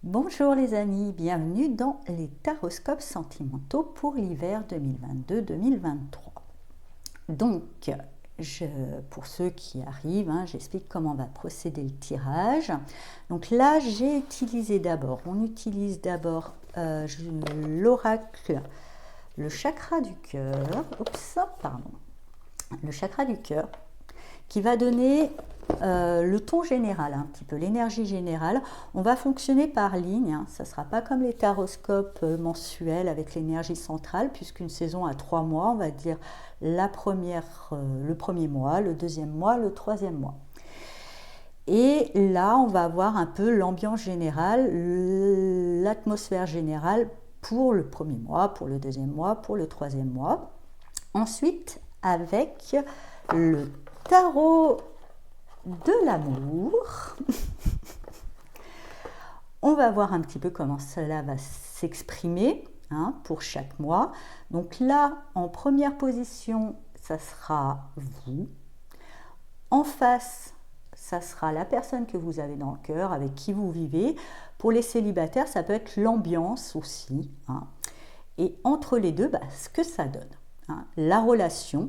Bonjour les amis, bienvenue dans les taroscopes sentimentaux pour l'hiver 2022-2023. Donc, pour ceux qui arrivent, j'explique comment va procéder le tirage. Donc là, on utilise d'abord l'oracle, le chakra du cœur, le chakra du cœur, qui va donner le ton général, un petit peu l'énergie générale. On va fonctionner par ligne, ça ne sera pas comme les taroscopes mensuels avec l'énergie centrale, puisqu'une saison a 3 mois, on va dire le premier mois, le deuxième mois, le troisième mois. Et là, on va avoir un peu l'ambiance générale, l'atmosphère générale pour le premier mois, pour le deuxième mois, pour le troisième mois. Ensuite, avec le tarot de l'amour, on va voir un petit peu comment cela va s'exprimer pour chaque mois. Donc là, en première position, ça sera vous. En face, ça sera la personne que vous avez dans le cœur, avec qui vous vivez. Pour les célibataires, ça peut être l'ambiance aussi. Et entre les deux, ce que ça donne. La relation,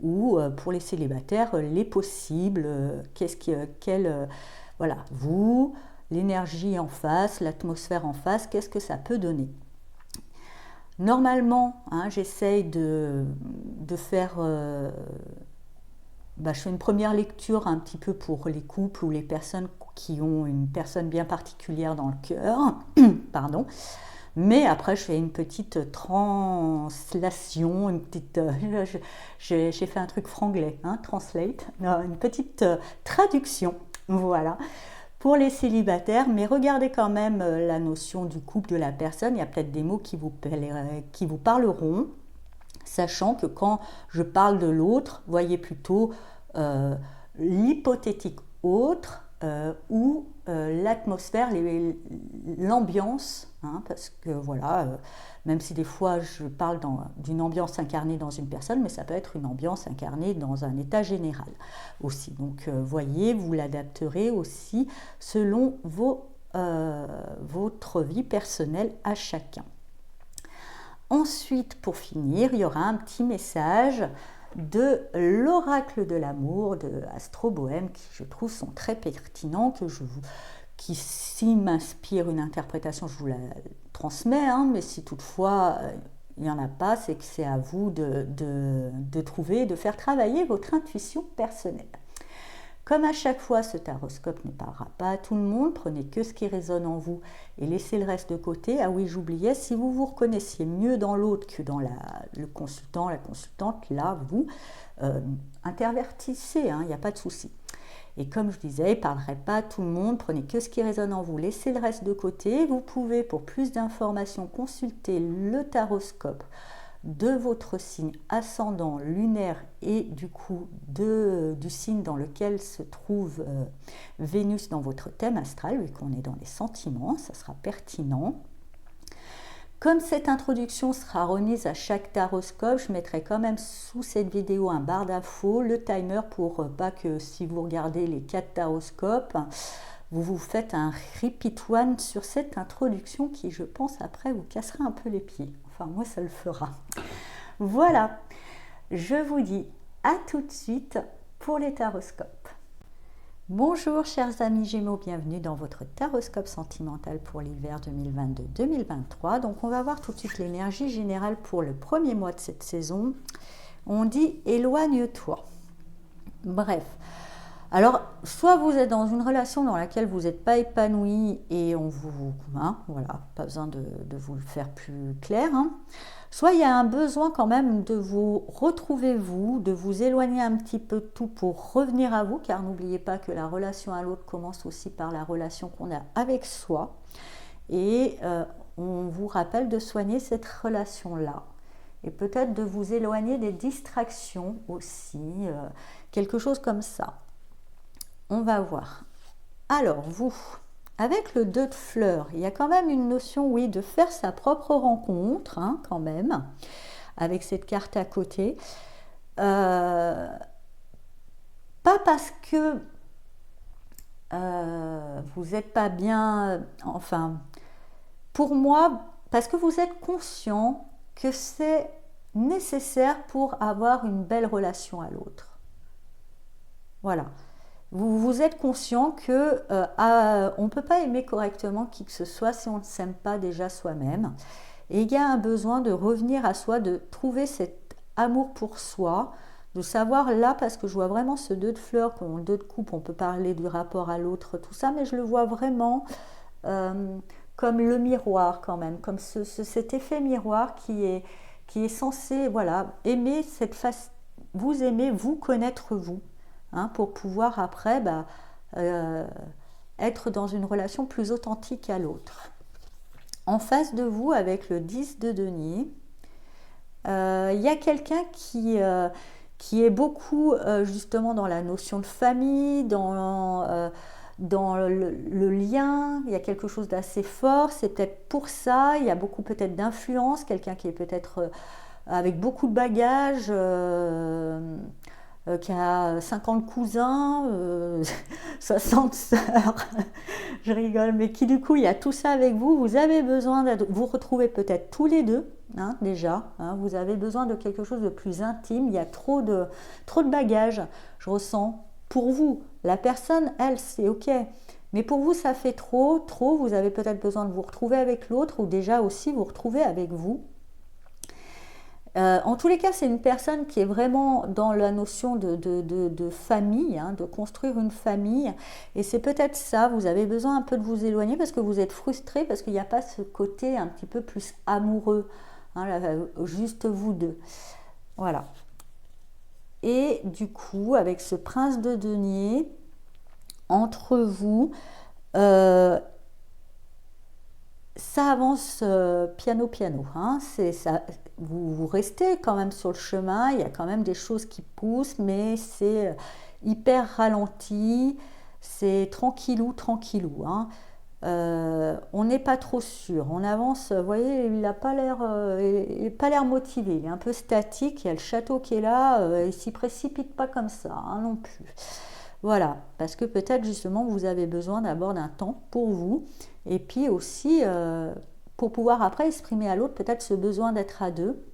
ou pour les célibataires, les possibles, vous, l'énergie en face, l'atmosphère en face, qu'est-ce que ça peut donner. Normalement, j'essaye de faire, je fais une première lecture un petit peu pour les couples ou les personnes qui ont une personne bien particulière dans le cœur, pardon. Mais après, je fais une petite translation, j'ai fait un truc franglais, translate, une petite traduction, voilà, pour les célibataires. Mais regardez quand même la notion du couple de la personne. Il y a peut-être des mots qui vous parleront, sachant que quand je parle de l'autre, voyez plutôt l'hypothétique autre, ou l'atmosphère, l'ambiance, parce que voilà, même si des fois je parle d'une ambiance incarnée dans une personne, mais ça peut être une ambiance incarnée dans un état général aussi. Donc voyez, vous l'adapterez aussi selon votre vie personnelle à chacun. Ensuite, pour finir, il y aura un petit message de l'oracle de l'amour de Astro Bohème, qui je trouve sont très pertinents, qui s'il m'inspire une interprétation, je vous la transmets, mais si toutefois il n'y en a pas, c'est que c'est à vous de trouver, de faire travailler votre intuition personnelle. Comme à chaque fois, ce taroscope ne parlera pas à tout le monde, prenez que ce qui résonne en vous et laissez le reste de côté. Ah oui, j'oubliais, si vous vous reconnaissiez mieux dans l'autre que dans le consultant, la consultante, là, vous intervertissez, il n'y a pas de souci. Et comme je disais, il ne parlerait pas à tout le monde, prenez que ce qui résonne en vous, laissez le reste de côté. Vous pouvez, pour plus d'informations, consulter le taroscope de votre signe ascendant lunaire et du coup du signe dans lequel se trouve Vénus dans votre thème astral, vu qu'on est dans les sentiments, ça sera pertinent. Comme cette introduction sera remise à chaque taroscope, je mettrai quand même sous cette vidéo un barre d'infos, le timer pour pas que si vous regardez les 4 taroscopes, vous faites un repeat one sur cette introduction qui, je pense, après vous cassera un peu les pieds. Enfin, moi, ça le fera. Voilà, je vous dis à tout de suite pour les taroscopes. Bonjour chers amis Gémeaux, bienvenue dans votre taroscope sentimental pour l'hiver 2022-2023. Donc on va voir tout de suite l'énergie générale pour le premier mois de cette saison. On dit éloigne-toi. Bref. Alors, soit vous êtes dans une relation dans laquelle vous n'êtes pas épanoui et voilà, pas besoin de vous le faire plus clair. Soit il y a un besoin quand même de vous retrouver vous, de vous éloigner un petit peu de tout pour revenir à vous, car n'oubliez pas que la relation à l'autre commence aussi par la relation qu'on a avec soi. Et on vous rappelle de soigner cette relation-là. Et peut-être de vous éloigner des distractions aussi, quelque chose comme ça. On va voir. Alors, vous, avec le 2 de fleurs, il y a quand même une notion, oui, de faire sa propre rencontre, quand même, avec cette carte à côté. Pas parce que vous n'êtes pas bien, enfin, pour moi, parce que vous êtes conscient que c'est nécessaire pour avoir une belle relation à l'autre. Voilà. Vous êtes conscient que on ne peut pas aimer correctement qui que ce soit si on ne s'aime pas déjà soi-même. Et il y a un besoin de revenir à soi, de trouver cet amour pour soi, de savoir là, parce que je vois vraiment ce 2 de fleurs, le 2 de coupe, on peut parler du rapport à l'autre, tout ça, mais je le vois vraiment comme le miroir quand même, comme cet effet miroir qui est censé, voilà, aimer cette face, vous aimer, vous connaître vous, hein, pour pouvoir après euh, être dans une relation plus authentique à l'autre. En face de vous, avec le 10 de denier, il y a quelqu'un qui est beaucoup justement dans la notion de famille, dans le lien, il y a quelque chose d'assez fort, c'est peut-être pour ça, il y a beaucoup peut-être d'influence, quelqu'un qui est peut-être avec beaucoup de bagages, qui a 50 cousins, 60 sœurs, je rigole, mais qui du coup, il y a tout ça avec vous, vous avez besoin de vous retrouver peut-être tous les deux, hein, déjà, hein, vous avez besoin de quelque chose de plus intime, il y a trop de bagages, je ressens, pour vous, la personne, elle, c'est ok, mais pour vous, ça fait trop, vous avez peut-être besoin de vous retrouver avec l'autre, ou déjà aussi vous retrouver avec vous. En tous les cas, c'est une personne qui est vraiment dans la notion de famille, hein, de construire une famille. Et c'est peut-être ça, vous avez besoin un peu de vous éloigner parce que vous êtes frustré, parce qu'il n'y a pas ce côté un petit peu plus amoureux, hein, là, juste vous deux. Voilà. Et du coup, avec ce prince de denier, entre vous, euh, ça avance piano. Hein. Ça, vous restez quand même sur le chemin, il y a quand même des choses qui poussent, mais c'est hyper ralenti, c'est tranquillou. Hein. On n'est pas trop sûr, on avance, vous voyez, il n'a pas l'air motivé, il est un peu statique, il y a le château qui est là, il ne s'y précipite pas comme ça, hein, non plus. Voilà, parce que peut-être justement vous avez besoin d'abord d'un temps pour vous, et puis aussi pour pouvoir après exprimer à l'autre peut-être ce besoin d'être à deux.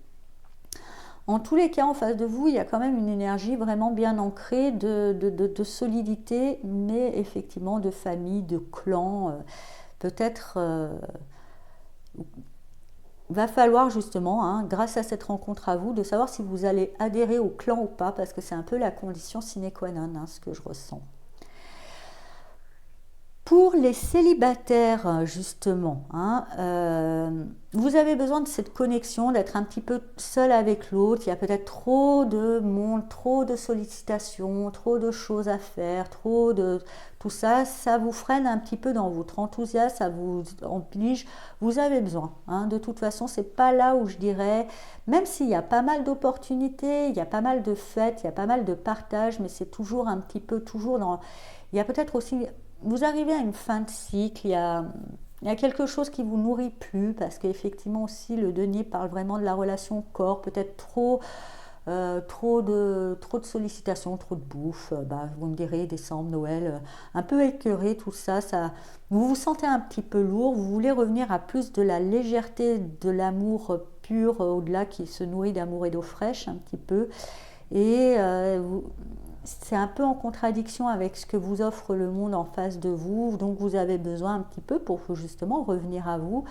En tous les cas, en face de vous, il y a quand même une énergie vraiment bien ancrée de solidité, mais effectivement de famille, de clan. Peut-être va falloir justement, hein, grâce à cette rencontre à vous, de savoir si vous allez adhérer au clan ou pas, parce que c'est un peu la condition sine qua non, hein, ce que je ressens. Pour les célibataires, justement, hein, vous avez besoin de cette connexion, d'être un petit peu seul avec l'autre. Il y a peut-être trop de monde, trop de sollicitations, trop de choses à faire, trop de... Tout ça, ça vous freine un petit peu dans votre enthousiasme, ça vous oblige. Vous avez besoin, hein. De toute façon, c'est pas là où je dirais, même s'il y a pas mal d'opportunités, il y a pas mal de fêtes, il y a pas mal de partages, mais c'est toujours un petit peu, toujours dans... Il y a peut-être aussi vous arrivez à une fin de cycle, il y a quelque chose qui vous nourrit plus, parce qu'effectivement aussi le denier parle vraiment de la relation corps, peut-être trop de sollicitations, trop de bouffe, vous me direz décembre, Noël, un peu écœuré, tout ça, vous vous sentez un petit peu lourd, vous voulez revenir à plus de la légèreté, de l'amour pur, au-delà qui se nourrit d'amour et d'eau fraîche un petit peu, et c'est un peu en contradiction avec ce que vous offre le monde en face de vous, donc vous avez besoin un petit peu pour justement revenir à vous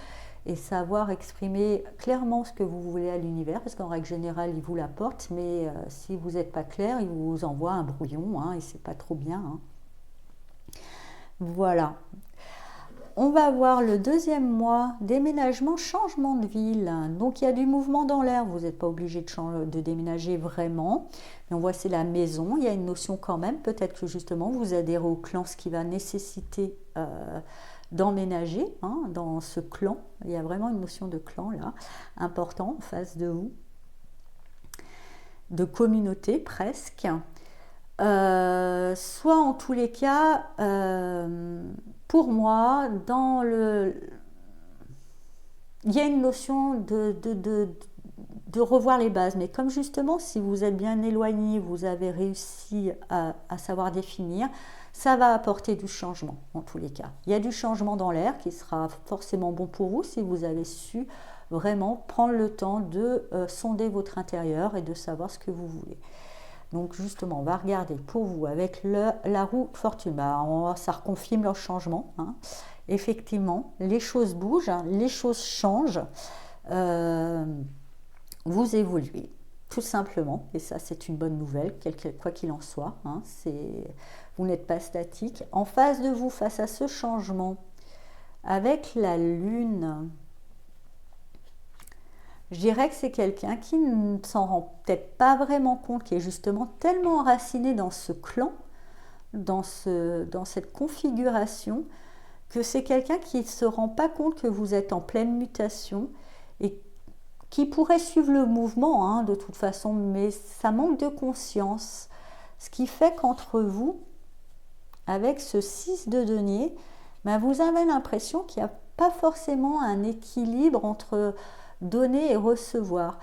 et savoir exprimer clairement ce que vous voulez à l'univers, parce qu'en règle générale il vous l'apporte, mais si vous n'êtes pas clair, il vous envoie un brouillon, hein, et c'est pas trop bien, hein. Voilà. On va voir le deuxième mois, déménagement, changement de ville. Donc il y a du mouvement dans l'air, vous n'êtes pas obligé de déménager vraiment. Mais on voit c'est la maison, il y a une notion quand même, peut-être que justement vous adhérez au clan, ce qui va nécessiter d'emménager, hein, dans ce clan. Il y a vraiment une notion de clan là, important en face de vous. De communauté presque. Soit en tous les cas, pour moi, il y a une notion de revoir les bases, mais comme justement, si vous êtes bien éloigné, vous avez réussi à savoir définir, ça va apporter du changement en tous les cas. Il y a du changement dans l'air qui sera forcément bon pour vous si vous avez su vraiment prendre le temps de sonder votre intérieur et de savoir ce que vous voulez. Donc justement, on va regarder pour vous avec la roue fortune. Ça reconfirme leur changement. Hein. Effectivement, les choses bougent, hein, les choses changent. Vous évoluez, tout simplement. Et ça, c'est une bonne nouvelle, quoi qu'il en soit. Hein, vous n'êtes pas statique. En face de vous, face à ce changement, avec la lune, je dirais que c'est quelqu'un qui ne s'en rend peut-être pas vraiment compte, qui est justement tellement enraciné dans ce clan, dans cette configuration, que c'est quelqu'un qui ne se rend pas compte que vous êtes en pleine mutation et qui pourrait suivre le mouvement hein, de toute façon, mais ça manque de conscience. Ce qui fait qu'entre vous, avec ce 6 de denier, vous avez l'impression qu'il n'y a pas forcément un équilibre entre donner et recevoir.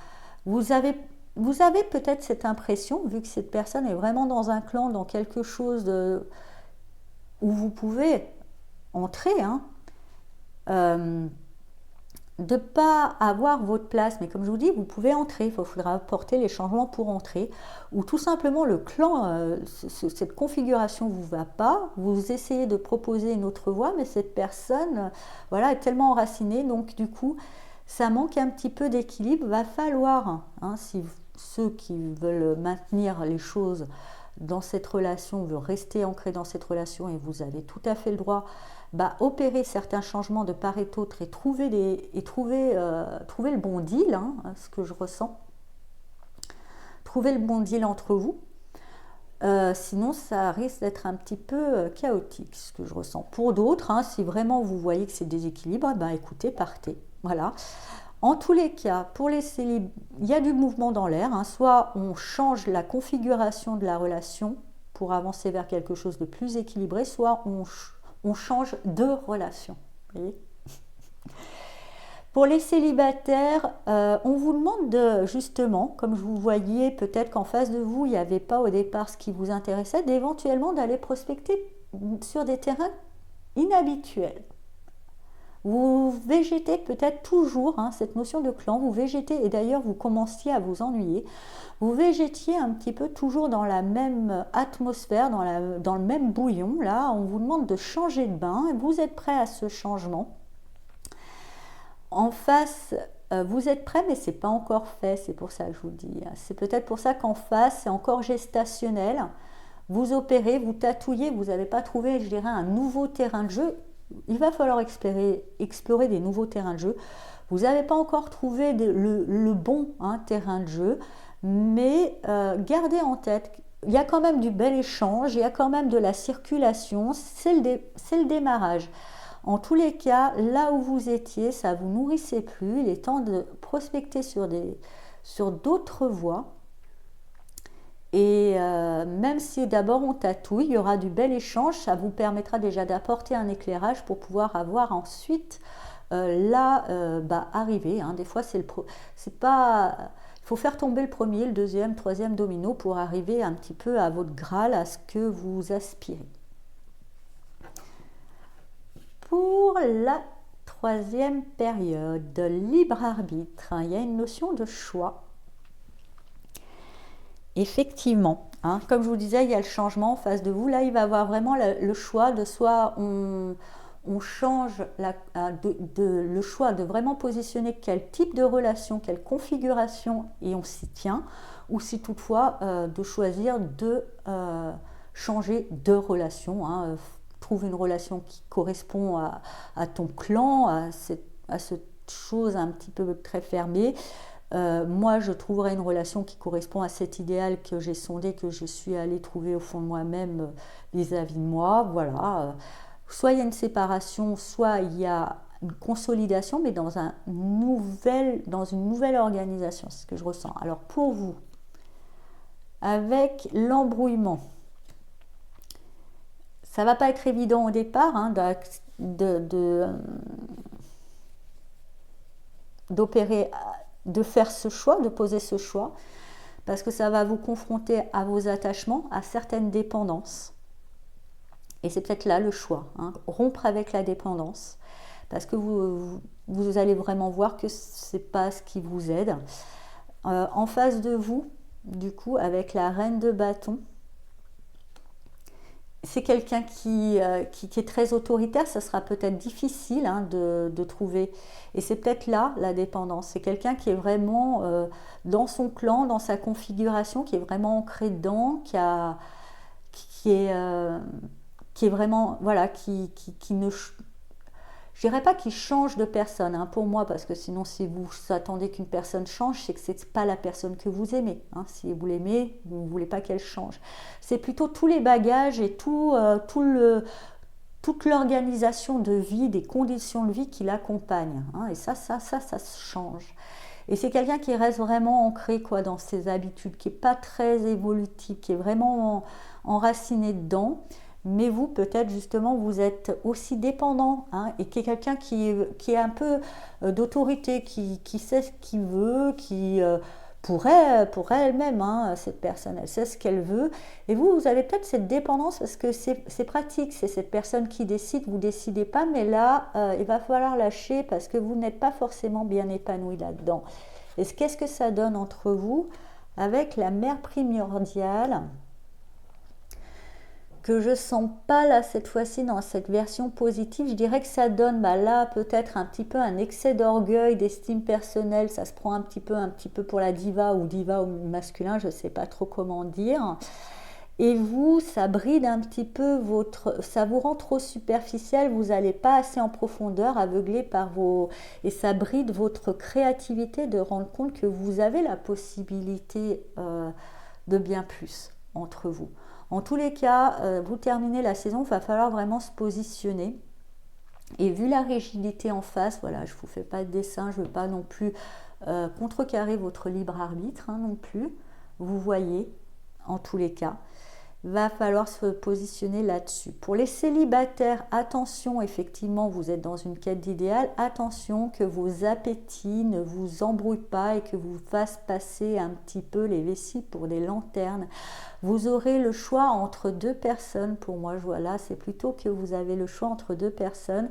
Vous avez peut-être cette impression, vu que cette personne est vraiment dans un clan, dans quelque chose où vous pouvez entrer, hein, de ne pas avoir votre place, mais comme je vous dis, vous pouvez entrer, il faudra apporter les changements pour entrer, ou tout simplement le clan, cette configuration ne vous va pas, vous essayez de proposer une autre voie, mais cette personne voilà, est tellement enracinée, donc du coup, ça manque un petit peu d'équilibre, va falloir, hein, si ceux qui veulent maintenir les choses dans cette relation, veulent rester ancrés dans cette relation, et vous avez tout à fait le droit, opérer certains changements de part et d'autre et trouver le bon deal, hein, ce que je ressens. Trouver le bon deal entre vous. Sinon, ça risque d'être un petit peu chaotique, ce que je ressens. Pour d'autres, hein, si vraiment vous voyez que c'est déséquilibre, écoutez, partez. Voilà. En tous les cas, pour les célibataires, il y a du mouvement dans l'air. Hein. Soit on change la configuration de la relation pour avancer vers quelque chose de plus équilibré, soit on change de relation. Vous voyez ? Pour les célibataires, on vous demande justement, comme je vous voyais, peut-être qu'en face de vous, il n'y avait pas au départ ce qui vous intéressait, d'éventuellement d'aller prospecter sur des terrains inhabituels. Vous végétez peut-être toujours, hein, cette notion de clan, vous végétez, et d'ailleurs vous commenciez à vous ennuyer, vous végétiez un petit peu toujours dans la même atmosphère, dans le même bouillon, là, on vous demande de changer de bain, et vous êtes prêt à ce changement. En face, vous êtes prêt, mais ce n'est pas encore fait, c'est pour ça que je vous le dis. C'est peut-être pour ça qu'en face, c'est encore gestationnel. Vous opérez, vous tatouillez, vous n'avez pas trouvé, je dirais, un nouveau terrain de jeu. Il va falloir explorer des nouveaux terrains de jeu. Vous n'avez pas encore trouvé le bon terrain de jeu, mais gardez en tête, il y a quand même du bel échange, il y a quand même de la circulation, c'est le démarrage. En tous les cas, là où vous étiez, ça ne vous nourrissait plus, il est temps de prospecter sur d'autres voies. Et même si d'abord on tatouille, il y aura du bel échange, ça vous permettra déjà d'apporter un éclairage pour pouvoir avoir ensuite arriver. Hein. Des fois, c'est pas, il faut faire tomber le premier, le deuxième, troisième domino pour arriver un petit peu à votre Graal, à ce que vous aspirez. Pour la troisième période, libre arbitre, il y a une notion de choix. Effectivement, hein, comme je vous disais, il y a le changement en face de vous. Là, il va y avoir vraiment le choix de soit on change le choix de vraiment positionner quel type de relation, quelle configuration et on s'y tient, ou si toutefois de choisir de changer de relation, hein, trouve une relation qui correspond à ton clan, à cette chose un petit peu très fermée. Moi, je trouverai une relation qui correspond à cet idéal que j'ai sondé, que je suis allée trouver au fond de moi-même vis-à-vis de moi. Voilà. Soit il y a une séparation, soit il y a une consolidation, mais dans une nouvelle organisation, c'est ce que je ressens. Alors pour vous, avec l'embrouillement, ça ne va pas être évident au départ hein, d'opérer, de faire ce choix, de poser ce choix, parce que ça va vous confronter à vos attachements, à certaines dépendances. Et c'est peut-être là le choix, hein, rompre avec la dépendance, parce que vous allez vraiment voir que ce n'est pas ce qui vous aide. En face de vous, du coup, avec la reine de bâton, c'est quelqu'un qui est très autoritaire, ça sera peut-être difficile, hein, de trouver. Et c'est peut-être là la dépendance. C'est quelqu'un qui est vraiment dans son clan, dans sa configuration, qui est vraiment ancré dedans, qui est, euh, qui est vraiment, voilà, qui ne, je dirais pas qu'il change de personne, hein, pour moi, parce que sinon, si vous attendez qu'une personne change, c'est que c'est pas la personne que vous aimez, hein. Si vous l'aimez, vous ne voulez pas qu'elle change. C'est plutôt tous les bagages et toute l'organisation de vie, des conditions de vie qui l'accompagnent, hein. Et ça se change. Et c'est quelqu'un qui reste vraiment ancré, quoi, dans ses habitudes, qui n'est pas très évolutif, qui est vraiment enraciné dedans. Mais vous, peut-être justement, vous êtes aussi dépendant, hein, et qui est quelqu'un qui est un peu d'autorité, qui sait ce qu'il veut, qui pourrait elle-même, hein, cette personne, elle sait ce qu'elle veut. Et vous avez peut-être cette dépendance parce que c'est pratique, c'est cette personne qui décide, vous ne décidez pas, mais là, il va falloir lâcher parce que vous n'êtes pas forcément bien épanoui là-dedans. Et qu'est-ce que ça donne entre vous avec la mère primordiale que je sens pas là cette fois-ci dans cette version positive? Je dirais que ça donne là peut-être un petit peu un excès d'orgueil, d'estime personnelle, ça se prend un petit peu pour la diva ou masculin, je sais pas trop comment dire. Et vous, ça bride un petit peu ça vous rend trop superficiel, vous n'allez pas assez en profondeur, aveuglé par et ça bride votre créativité de rendre compte que vous avez la possibilité de bien plus entre vous. En tous les cas, vous terminez la saison, il va falloir vraiment se positionner. Et vu la rigidité en face, voilà, je ne vous fais pas de dessin, je ne veux pas non plus contrecarrer votre libre arbitre, hein, non plus. Vous voyez, en tous les cas, va falloir se positionner là-dessus. Pour les célibataires, attention, effectivement, vous êtes dans une quête d'idéal, attention que vos appétits ne vous embrouillent pas et que vous fassent passer un petit peu les vessies pour des lanternes. Vous aurez le choix entre deux personnes, pour moi, voilà, c'est plutôt que vous avez le choix entre deux personnes,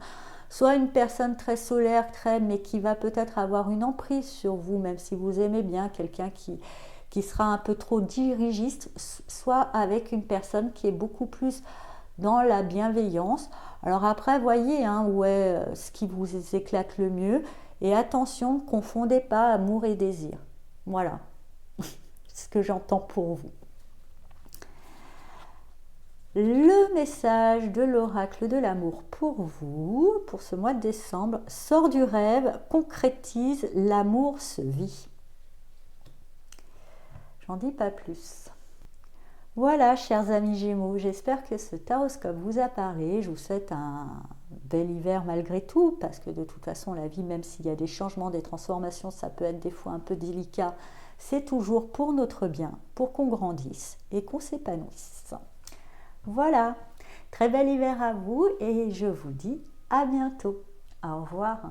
soit une personne très solaire, mais qui va peut-être avoir une emprise sur vous, même si vous aimez bien quelqu'un qui sera un peu trop dirigiste, soit avec une personne qui est beaucoup plus dans la bienveillance. Alors après, voyez, hein, où est ce qui vous éclate le mieux. Et attention, ne confondez pas amour et désir. Voilà ce que j'entends pour vous. Le message de l'oracle de l'amour pour vous, pour ce mois de décembre: sors du rêve, concrétise, l'amour se vit. J'en dis pas plus. Voilà, chers amis Gémeaux, j'espère que ce taroscope vous a parlé. Je vous souhaite un bel hiver malgré tout, parce que de toute façon, la vie, même s'il y a des changements, des transformations, ça peut être des fois un peu délicat. C'est toujours pour notre bien, pour qu'on grandisse et qu'on s'épanouisse. Voilà, très bel hiver à vous et je vous dis à bientôt. Au revoir.